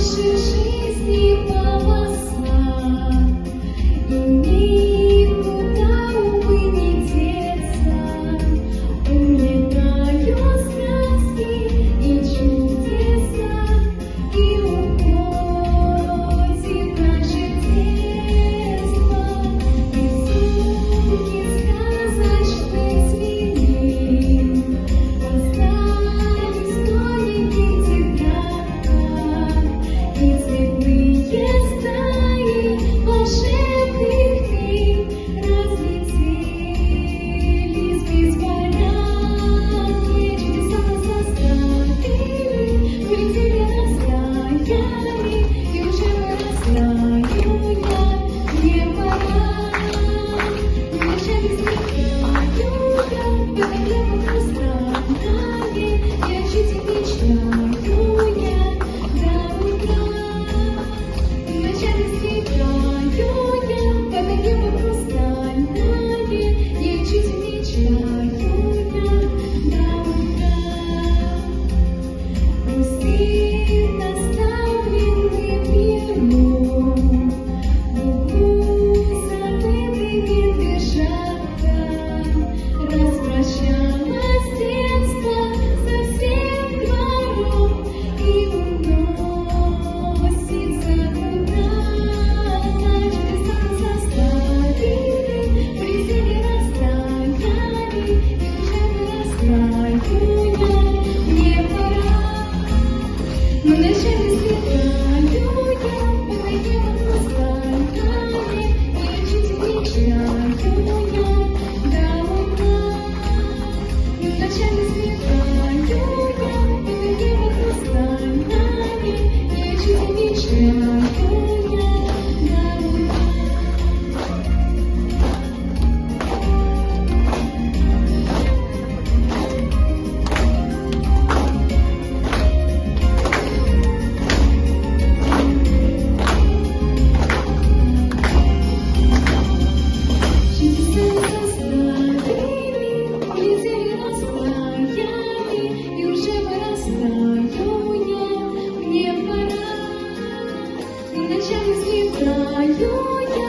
нашей жизни полоса, и никуда, увы, не деться. Улетают сказки и чудеса, и уходит наше детство, и звуки сказочных зверей остались в тоненьких тетрадках, и цветные стаи волшебных дней разлетелись безвозвратные чудеса составили, улетели, растаяли, и уже вырастаю я. Мне пора, вначале сникаю я, в это небо хрустальное, и о чуде мечтаю я до утра. Вначале сникаю я, в это небо хрустальное, и о чуде мечтаю я до утра. Грустит оставленный пером, забытый медвежатка, распрощалась детство со всем двором и уносится куда. Чудеса составили, веселье растаяли, и уже вырастаю я. Мне пора, но вначале светаю я, это небо хрустальное, и о чуде мечтаю я до утра. Вначале светаю я, это небо хрустальное, и о чуде мечтаю я до утра. Чудеса составили, улетели, растаяли, и уже вырастаю я. Мне пора, вначале светаю я,